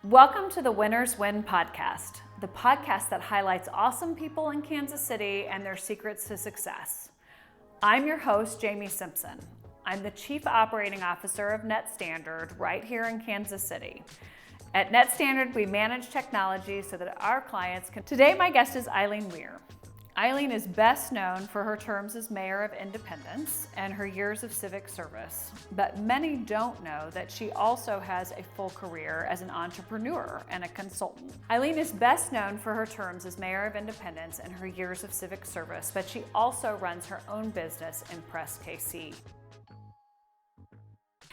Welcome to the Winners Win podcast, the podcast that highlights awesome people in Kansas City and their secrets to success. I'm your host, Jaime Simpson. I'm the Chief Operating Officer of NetStandard right here in Kansas City. At NetStandard, we manage technology so that our clients can... Today, my guest is Eileen Weir. Eileen is best known for her terms as Mayor of Independence and her years of civic service, but many don't know that she also has a full career as an entrepreneur and a consultant. Eileen is best known for her terms as Mayor of Independence and her years of civic service, but she also runs her own business, Impress KC.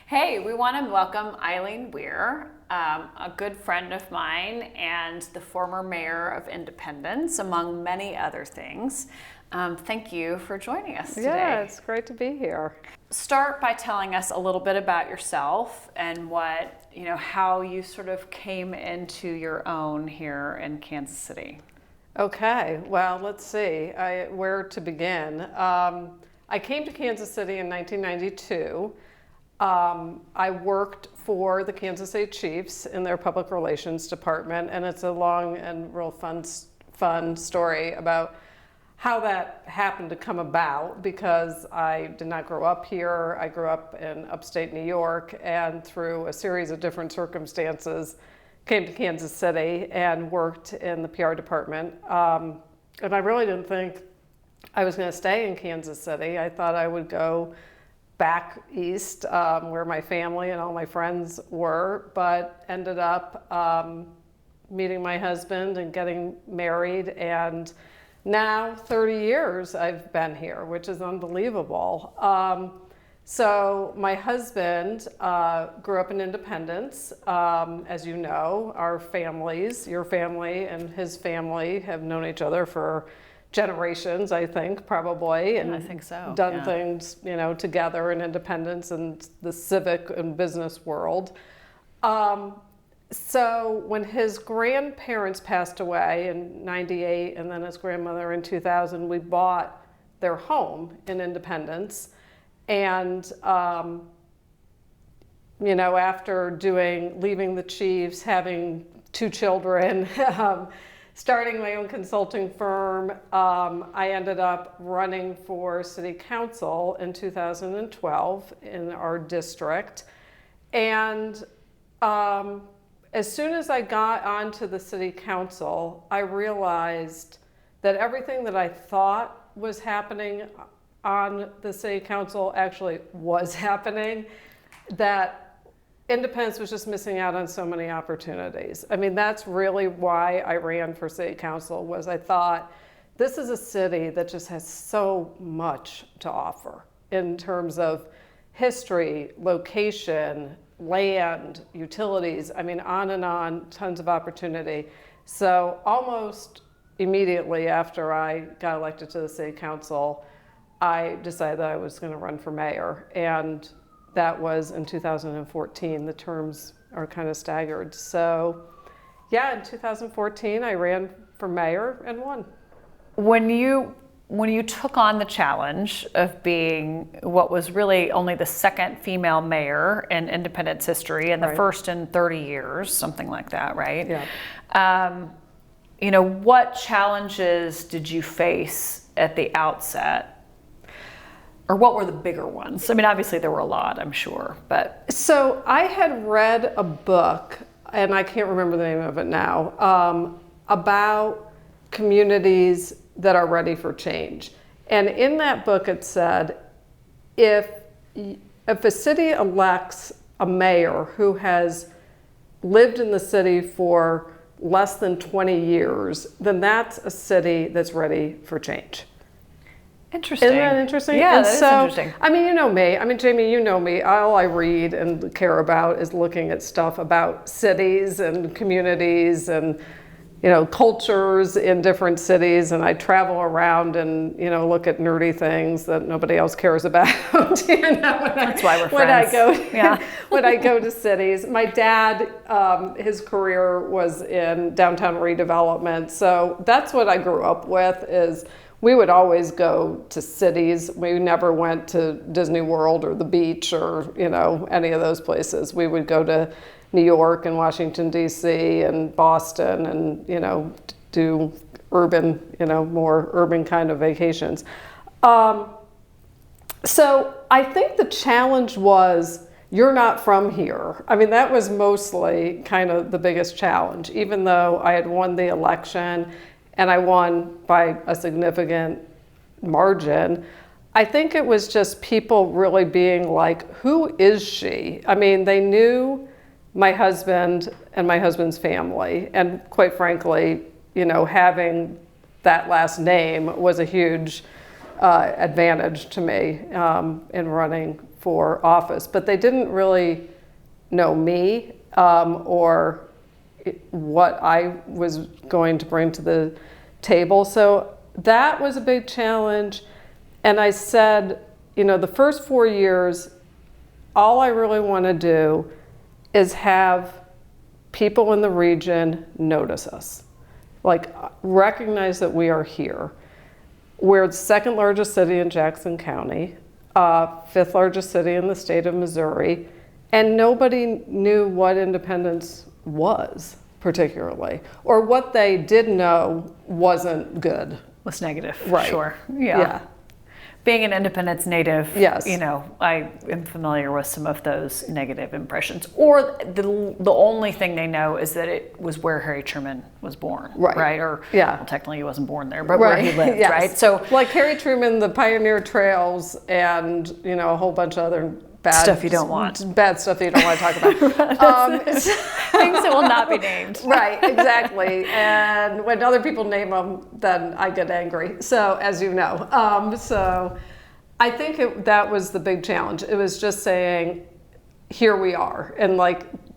Hey, we want to welcome Eileen Weir, a good friend of mine and the former mayor of Independence, among many other things. Thank you for joining us today. Yeah, it's great to be here. Start by telling us a little bit about yourself and how you sort of came into your own here in Kansas City. Okay, well, let's see where to begin. I came to Kansas City in 1992. I worked for the Kansas City Chiefs in their public relations department, and it's a long and real fun story about how that happened to come about, because I did not grow up here. I grew up in upstate New York, and through a series of different circumstances came to Kansas City and worked in the PR department. And I really didn't think I was going to stay in Kansas City. I thought I would go back east where my family and all my friends were, but ended up meeting my husband and getting married, and now 30 years I've been here, which is unbelievable. So my husband grew up in Independence. As you know, our families, your family and his family, have known each other for generations, I think, probably, and I think so. Done things, together in Independence and the civic and business world. So when his grandparents passed away in '98, and then his grandmother in 2000, we bought their home in Independence, and after leaving the Chiefs, having 2 children. Starting my own consulting firm, I ended up running for city council in 2012 in our district. And as soon as I got onto the city council, I realized that everything that I thought was happening on the city council actually was happening, that Independence was just missing out on so many opportunities. I mean, that's really why I ran for city council, was I thought this is a city that just has so much to offer in terms of history, location, land, utilities, on and on, tons of opportunity. So almost immediately after I got elected to the city council, I decided that I was going to run for mayor, and that was in 2014. The terms are kind of staggered. So yeah, in 2014, I ran for mayor and won. When you took on the challenge of being what was really only the second female mayor in Independence history, and the first in 30 years, something like that, right? Yeah. What challenges did you face at the outset? Or what were the bigger ones? Obviously there were a lot, I'm sure, but. So I had read a book, and I can't remember the name of it now, about communities that are ready for change. And in that book it said, if a city elects a mayor who has lived in the city for less than 20 years, then that's a city that's ready for change. Interesting. Isn't that interesting? Yeah, and that is interesting. You know me. Jaime, you know me. All I read and care about is looking at stuff about cities and communities and, cultures in different cities. And I travel around and, look at nerdy things that nobody else cares about. That's why we're friends. When I go to cities. My dad, his career was in downtown redevelopment. So that's what I grew up with, is we would always go to cities. We never went to Disney World or the beach or, any of those places. We would go to New York and Washington, D.C. and Boston and, do urban, more urban kind of vacations. So I think the challenge was, you're not from here. I mean, that was mostly kind of the biggest challenge, even though I had won the election and I won by a significant margin. I think it was just people really being like, who is she? I mean, they knew my husband and my husband's family, and quite frankly, having that last name was a huge advantage to me in running for office. But they didn't really know me or what I was going to bring to the table. So that was a big challenge. And I said, the first 4 years, all I really want to do is have people in the region notice us. Like, recognize that we are here. We're the second largest city in Jackson County, fifth largest city in the state of Missouri, and nobody knew what independence was particularly, or what they did know wasn't good. Was negative, right? Sure, yeah. Being an Independence native, yes. I am familiar with some of those negative impressions. Or the only thing they know is that it was where Harry Truman was born, right? Or well, technically he wasn't born there, but where he lived, yes. right? So, like Harry Truman, the Pioneer Trails, and a whole bunch of other bad stuff you don't want. Bad stuff that you don't want to talk about. Things that will not be named. Right, exactly. And when other people name them, then I get angry. So, as you know. So I think that was the big challenge. It was just saying, here we are. And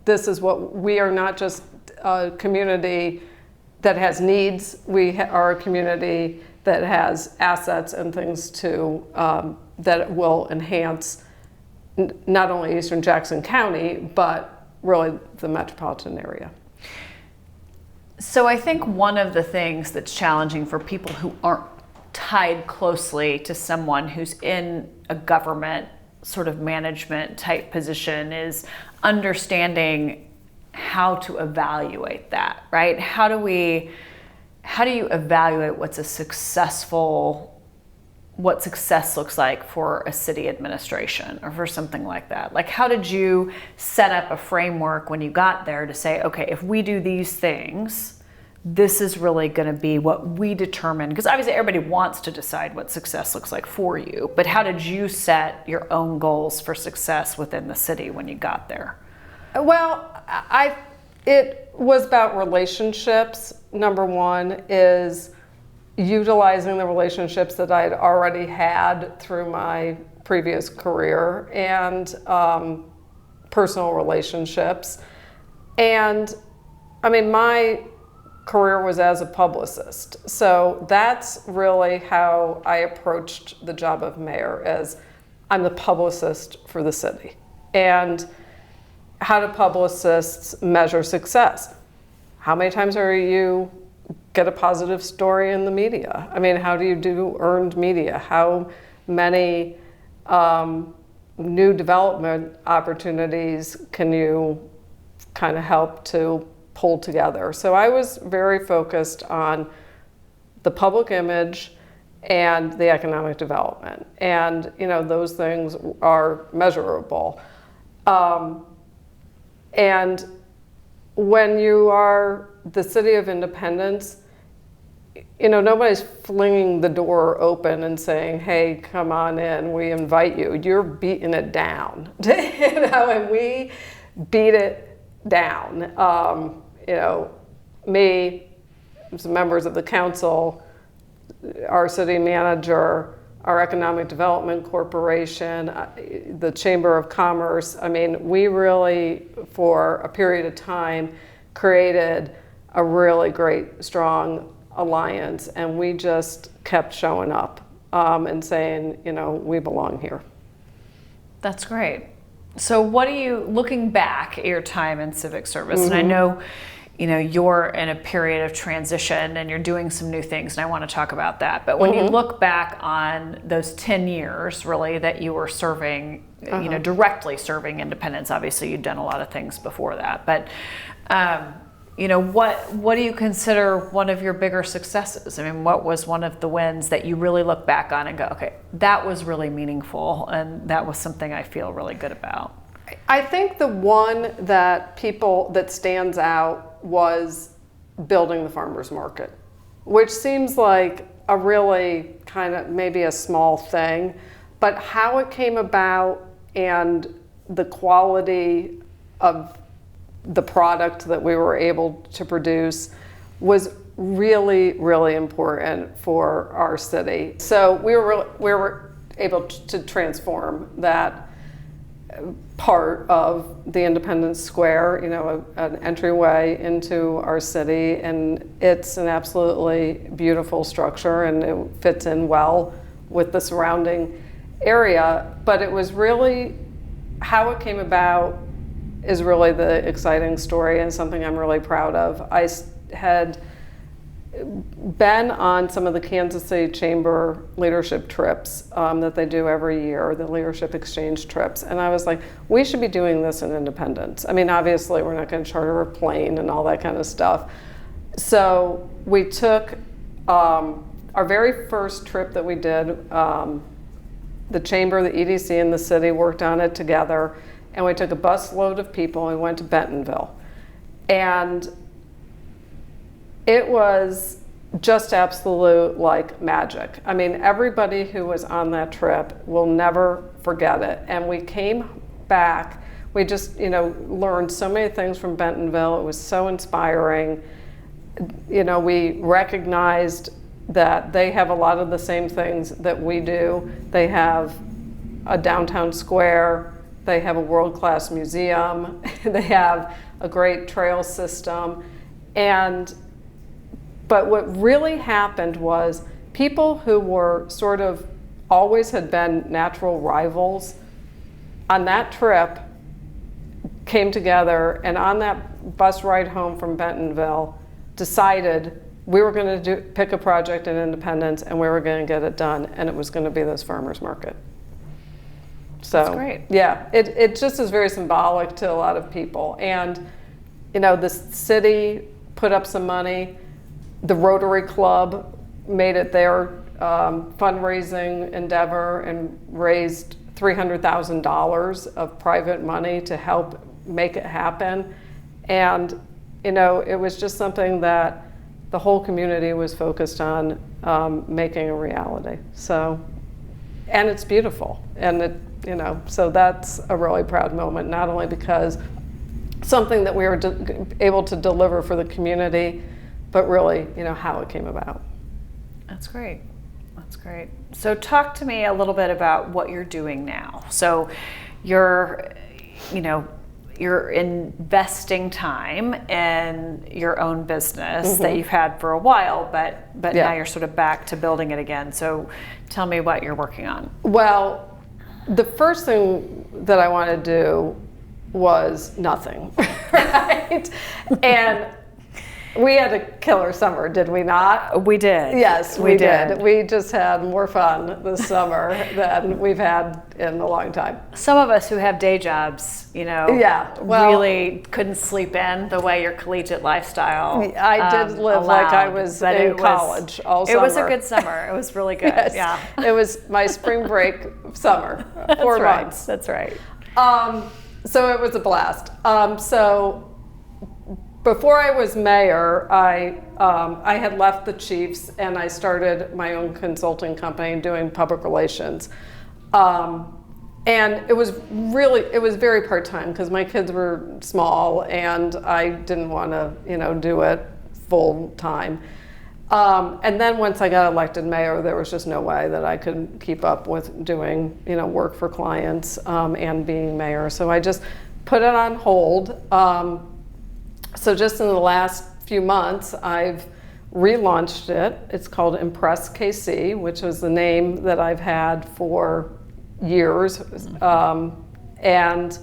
this is what we are, not just a community that has needs. We are a community that has assets and things that will enhance not only Eastern Jackson County, but really the metropolitan area. So I think one of the things that's challenging for people who aren't tied closely to someone who's in a government sort of management type position is understanding how to evaluate that, right? How do you evaluate what success looks like for a city administration or for something like that? Like, how did you set up a framework when you got there to say, okay, if we do these things, this is really going to be what we determine? Because obviously everybody wants to decide what success looks like for you, but how did you set your own goals for success within the city when you got there? Well, it was about relationships. Number one is utilizing the relationships that I'd already had through my previous career and personal relationships. And I mean, my career was as a publicist. So that's really how I approached the job of mayor, as I'm the publicist for the city. And how do publicists measure success? How many times are you get a positive story in the media? I mean, how do you do earned media? How many new development opportunities can you kind of help to pull together? So I was very focused on the public image and the economic development. And, those things are measurable. And when you are the city of Independence, nobody's flinging the door open and saying, hey, come on in, we invite you. You're beating it down, and we beat it down. Me, some members of the council, our city manager, our Economic Development Corporation, the Chamber of Commerce. I mean, we really, for a period of time, created a really great, strong alliance, and we just kept showing up and saying, we belong here. That's great. So what do you, looking back at your time in civic service, and I know, you're in a period of transition and you're doing some new things, and I want to talk about that. But when you look back on those 10 years, really, that you were serving, directly serving independents, obviously you'd done a lot of things before that, but what do you consider one of your bigger successes? I mean, what was one of the wins that you really look back on and go, okay, that was really meaningful, and that was something I feel really good about? I think the one that stands out was building the farmers market, which seems like a really kind of maybe a small thing, but how it came about and the quality of the product that we were able to produce was really, really important for our city. So we were able to transform that part of the Independence Square, an entryway into our city, and it's an absolutely beautiful structure and it fits in well with the surrounding area. But it was really, how it came about is really the exciting story and something I'm really proud of. I had been on some of the Kansas City Chamber leadership trips that they do every year, the leadership exchange trips, and I was like, we should be doing this in Independence. I mean, obviously we're not going to charter a plane and all that kind of stuff. So we took our very first trip that we did, the Chamber, the EDC, and the city worked on it together, and we took a bus load of people and we went to Bentonville. And it was just absolute magic. I mean, everybody who was on that trip will never forget it. And we came back, we just, learned so many things from Bentonville. It was so inspiring. We recognized that they have a lot of the same things that we do. They have a downtown square, they have a world-class museum, they have a great trail system, but what really happened was people who were sort of always had been natural rivals on that trip came together, and on that bus ride home from Bentonville decided we were going to pick a project in Independence and we were going to get it done, and it was going to be this farmers market. So that's great. Yeah, it just is very symbolic to a lot of people. And the city put up some money. The Rotary Club made it their fundraising endeavor and raised $300,000 of private money to help make it happen. And it was just something that the whole community was focused on making a reality. So, and it's beautiful, and so that's a really proud moment, not only because something that we were able to deliver for the community, but really, how it came about. That's great. That's great. So talk to me a little bit about what you're doing now. So you're investing time in your own business that you've had for a while, but now you're sort of back to building it again. So tell me what you're working on. Well, the first thing that I want to do was nothing, right? And we had a killer summer, did we not? We did. Yes, we did. We just had more fun this summer than we've had in a long time. Some of us who have day jobs, really couldn't sleep in the way your collegiate lifestyle I did live allowed, like I was in college all summer. It was a good summer. It was really good. Yes. Yeah. It was my spring break summer, 4 months. That's right. So it was a blast. So before I was mayor, I had left the Chiefs and I started my own consulting company doing public relations. And it was very part-time because my kids were small and I didn't want to, do it full time. And then once I got elected mayor, there was just no way that I could keep up with doing, work for clients and being mayor. So I just put it on hold. So just in the last few months, I've relaunched it. It's called Impress KC, which was the name that I've had for years. And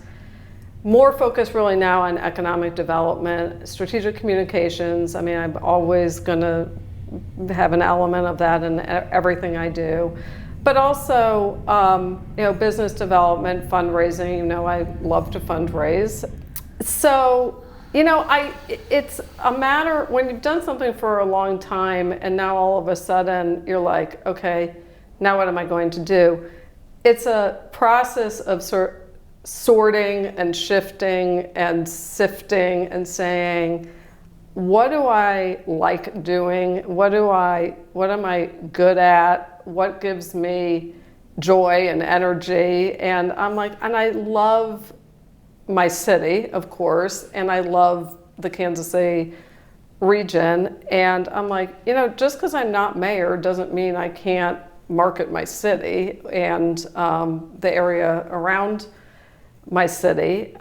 more focused really now on economic development, strategic communications. I mean, I'm always going to have an element of that in everything I do. But also, business development, fundraising. I love to fundraise. So, it's a matter when you've done something for a long time and now all of a sudden you're like, okay, now what am I going to do? It's a process of sorting and shifting and sifting and saying, what do I like doing? What am I good at? What gives me joy and energy? And I'm like, and I love my city, of course, and I love the Kansas City region. And I'm like, just because I'm not mayor doesn't mean I can't market my city and the area around my city.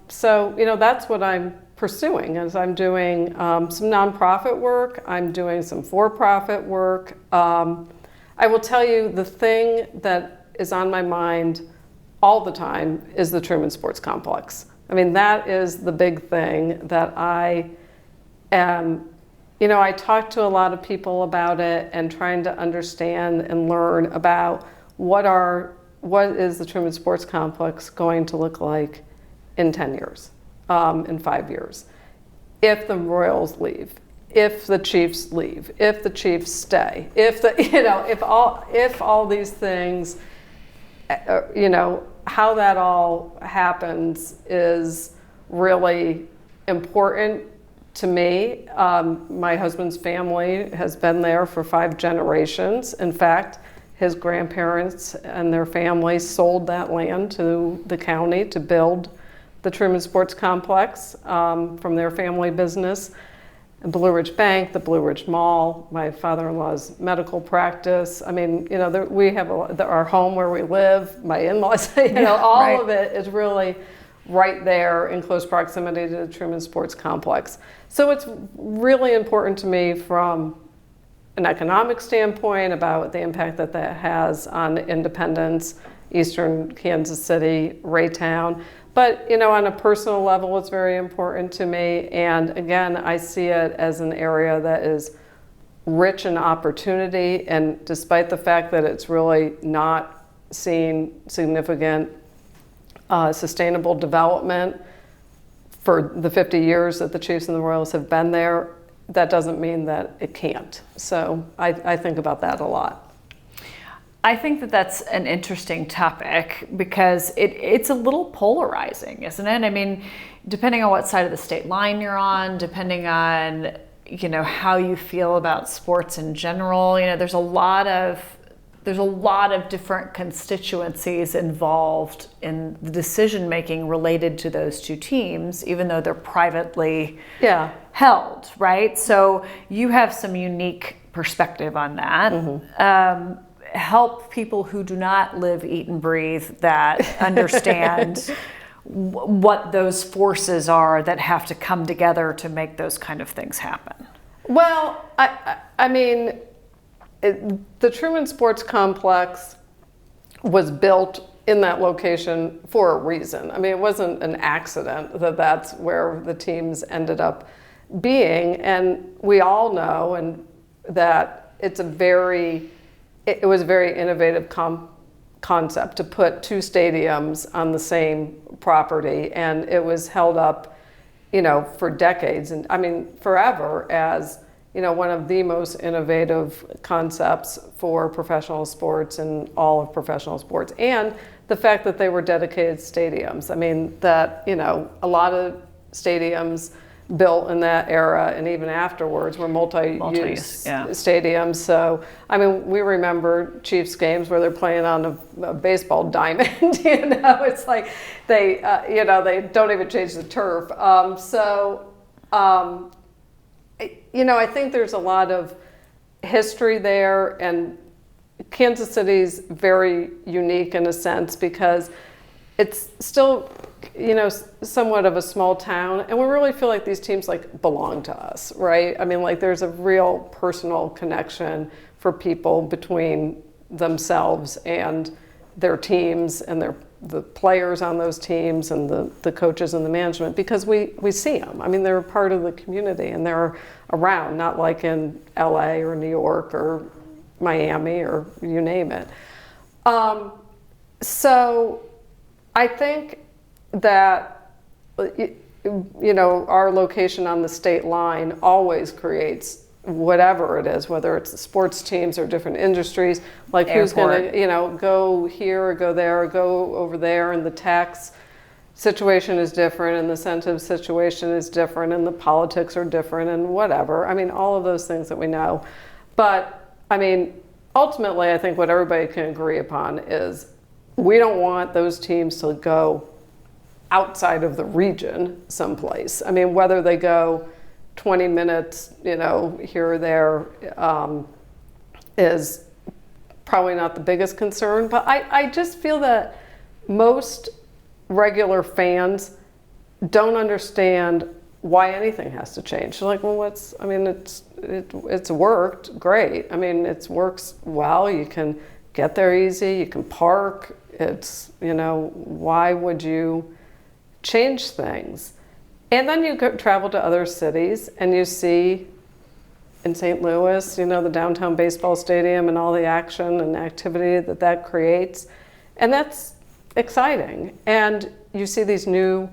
So that's what I'm pursuing, as I'm doing some nonprofit work. I'm doing some for-profit work. I will tell you the thing that is on my mind all the time is the Truman Sports Complex. I mean, that is the big thing that I am, I talk to a lot of people about it and trying to understand and learn about what is the Truman Sports Complex going to look like in 10 years, in 5 years, if the Royals leave, if the Chiefs leave, if the Chiefs stay, if all these things, how that all happens is really important to me. My husband's family has been there for 5 generations. In fact, his grandparents and their family sold that land to the county to build the Truman Sports Complex from their family business. And Blue Ridge Bank, the Blue Ridge Mall, my father-in-law's medical practice. I mean, we have our home where we live, my in-laws, all right. Of it is really right there in close proximity to the Truman Sports Complex. So it's really important to me from an economic standpoint about the impact that has on Independence, Eastern Kansas City, Raytown. But, on a personal level, it's very important to me. And again, I see it as an area that is rich in opportunity. And despite the fact that it's really not seeing significant sustainable development for the 50 years that the Chiefs and the Royals have been there, that doesn't mean that it can't. So I think about that a lot. I think that that's an interesting topic because it's a little polarizing, isn't it? I mean, depending on what side of the state line you're on, depending on, how you feel about sports in general, there's a lot of different constituencies involved in the decision making related to those two teams, even though they're privately held, right? So you have some unique perspective on that. Mm-hmm. Help people who do not live, eat, and breathe that understand what those forces are that have to come together to make those kind of things happen. Well, I mean, the Truman Sports Complex was built in that location for a reason. I mean, it wasn't an accident that that's where the teams ended up being. And we all know that it was a very innovative concept to put 2 stadiums on the same property, and it was held up, for decades, and I mean forever, as one of the most innovative concepts for professional sports and all of professional sports. And the fact that they were dedicated stadiums. I mean, that a lot of stadiums built in that era and even afterwards were multi-use stadiums. So, I mean, we remember Chiefs games where they're playing on a baseball diamond. It's like they don't even change the turf. I think there's a lot of history there, and Kansas City's very unique in a sense because it's still somewhat of a small town, and we really feel like these teams belong to us, right? I mean, there's a real personal connection for people between themselves and their teams and their the players on those teams and the coaches and the management, because we see them. I mean, they're a part of the community and they're around, not like in LA or New York or Miami or you name it. So I think that, our location on the state line always creates whatever it is, whether it's the sports teams or different industries, like who's going to, go here or go there or go over there, and the tax situation is different and the incentive situation is different and the politics are different and whatever. I mean, all of those things that we know. But, I mean, ultimately, I think what everybody can agree upon is we don't want those teams to go outside of the region someplace. I mean, whether they go 20 minutes, here or there, is probably not the biggest concern. But I just feel that most regular fans don't understand why anything has to change. They're like, well, it's worked great. I mean, it works well. You can get there easy. You can park. It's, why would you change things? And then you travel to other cities and you see in St. Louis, the downtown baseball stadium and all the action and activity that creates. And that's exciting. And you see these new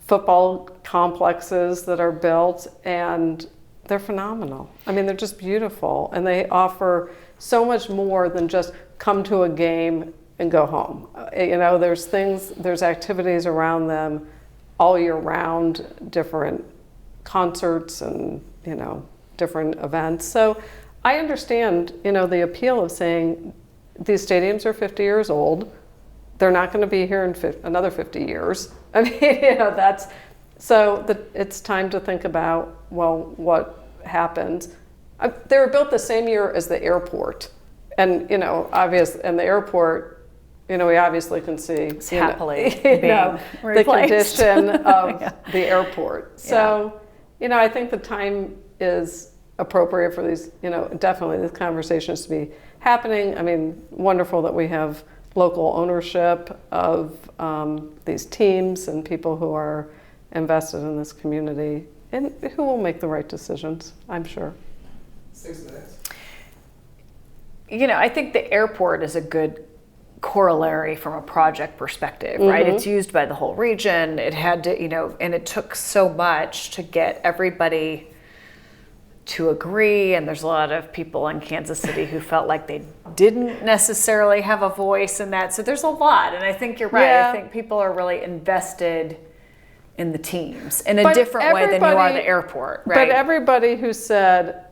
football complexes that are built and they're phenomenal. I mean, they're just beautiful. And they offer so much more than just come to a game and go home. There's activities around them all year round, different concerts and, different events. So I understand, the appeal of saying these stadiums are 50 years old. They're not going to be here in another 50 years. I mean, it's time to think about, well, what happens. They were built the same year as the airport. And, and the airport, we obviously can see it's happily being the condition of the airport. So, I think the time is appropriate for these, definitely these conversations to be happening. I mean, wonderful that we have local ownership of these teams and people who are invested in this community and who will make the right decisions, I'm sure. 6 minutes. I think the airport is a good corollary from a project perspective, right? It's used by the whole region. It had to, and it took so much to get everybody to agree. And there's a lot of people in Kansas City who felt like they didn't necessarily have a voice in that. So there's a lot. And I think you're right. Yeah. I think people are really invested in the teams in a different way than you are the airport, right? But everybody who said,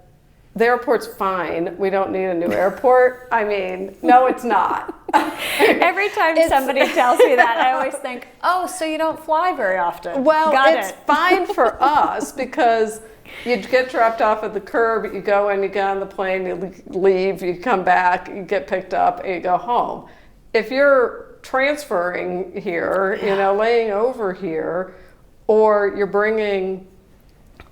the airport's fine, we don't need a new airport. I mean, no, it's not. Every time somebody tells me that, I always think, oh, so you don't fly very often. Well, it's fine for us because you get dropped off at the curb, you go in, you get on the plane, you leave, you come back, you get picked up, and you go home. If you're transferring here, laying over here, or you're bringing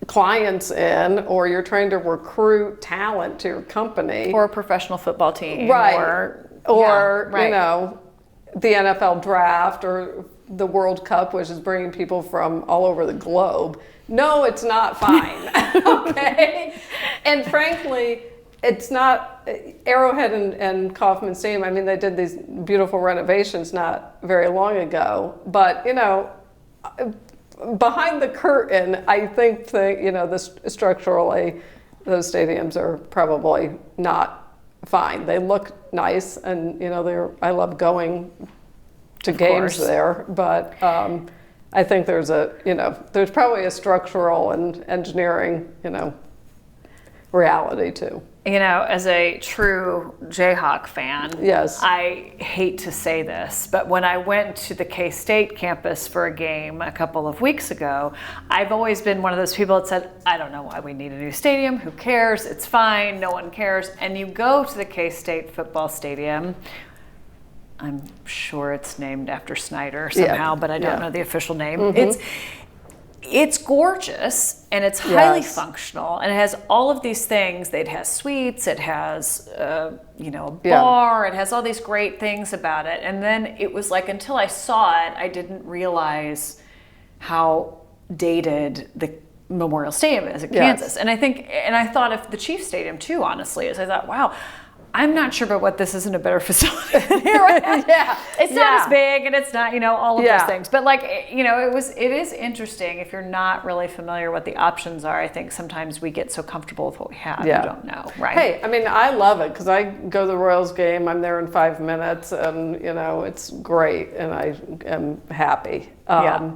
clients in, or you're trying to recruit talent to your company, or a professional football team, right? Or the NFL draft or the World Cup, which is bringing people from all over the globe. No, it's not fine. Okay, and frankly, it's not. Arrowhead and Kauffman Stadium, I mean, they did these beautiful renovations not very long ago, but behind the curtain, I think structurally, those stadiums are probably not fine. They look nice, and I love going to games there. But I think there's there's probably a structural and engineering reality too. As a true Jayhawk fan, yes, I hate to say this, but when I went to the K-State campus for a game a couple of weeks ago, I've always been one of those people that said, I don't know why we need a new stadium. Who cares? It's fine. No one cares. And you go to the K-State football stadium. I'm sure it's named after Snyder somehow, but I don't know the official name. it's gorgeous and it's highly Yes. functional, and it has all of these things. It has suites, it has a Yeah. bar, it has all these great things about it. And then it was like, until I saw it, I didn't realize how dated the Memorial Stadium is in Yes. Kansas. And I thought of the Chiefs Stadium too, honestly, as I thought, wow, I'm not sure about what this isn't a better facility than here. Yeah. It's not as big, and it's not, all of Yeah. those things. But like, it is interesting if you're not really familiar what the options are. I think sometimes we get so comfortable with what we have, Yeah. you don't know, right? Hey, I mean, I love it because I go to the Royals game. I'm there in 5 minutes, and it's great, and I am happy. Yeah.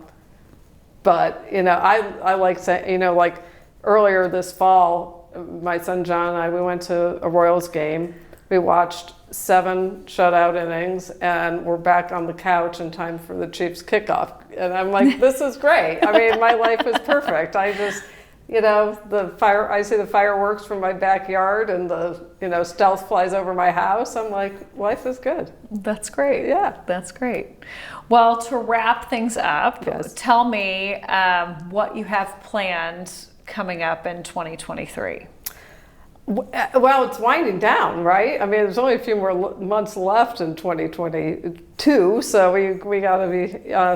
But I like saying, like earlier this fall, my son John and I, we went to a Royals game. We watched 7 shutout innings, and we're back on the couch in time for the Chiefs kickoff. And I'm like, this is great. I mean, my life is perfect. I just, I see the fireworks from my backyard, and the, stealth flies over my house. I'm like, life is good. That's great. Yeah. That's great. Well, to wrap things up, Yes. tell me what you have planned coming up in 2023. Well, it's winding down, right? I mean, there's only a few more months left in 2022, so we got to be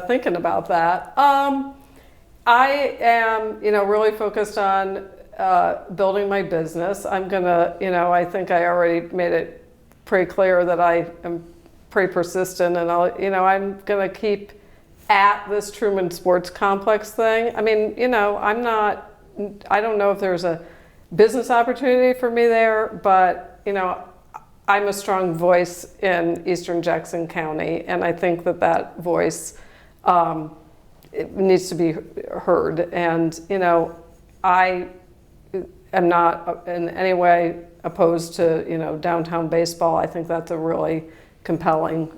thinking about that. I am, really focused on building my business. I'm gonna, I think I already made it pretty clear that I am pretty persistent, and I'm gonna keep at this Truman Sports Complex thing. I mean, I don't know if there's a business opportunity for me there, but I'm a strong voice in Eastern Jackson County, and I think that voice it needs to be heard. And I am not in any way opposed to downtown baseball. I think that's a really compelling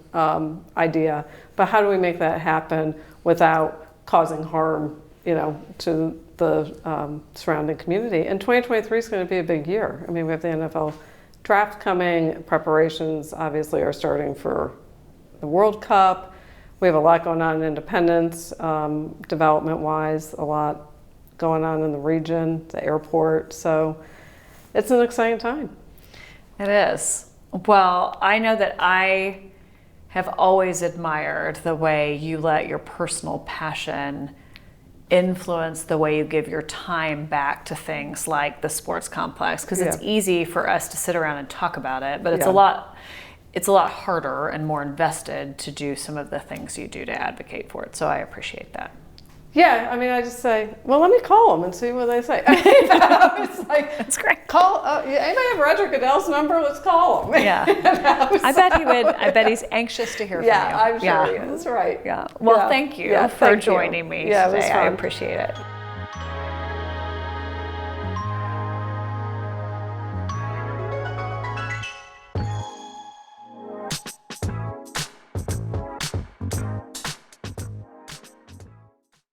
idea. But how do we make that happen without causing harm to the surrounding community? And 2023 is going to be a big year. I mean, we have the NFL draft coming. Preparations obviously are starting for the World Cup. We have a lot going on in Independence, development-wise, a lot going on in the region, the airport. So it's an exciting time. It is. Well, I know that I have always admired the way you let your personal passion influence the way you give your time back to things like the sports complex, because it's easy for us to sit around and talk about it, but it's a lot harder and more invested to do some of the things you do to advocate for it. So I appreciate that. Yeah, I mean, I just say, well, let me call them and see what they say. It's like, That's great. call. Anybody have Roger Goodell's number? Let's call him. Yeah, I bet he would. I bet he's anxious to hear from you. Yeah, I'm sure he is. Right. Yeah. Well, Yeah. thank you Yeah, for thank you. joining me Yeah, it was today. I fun. appreciate it.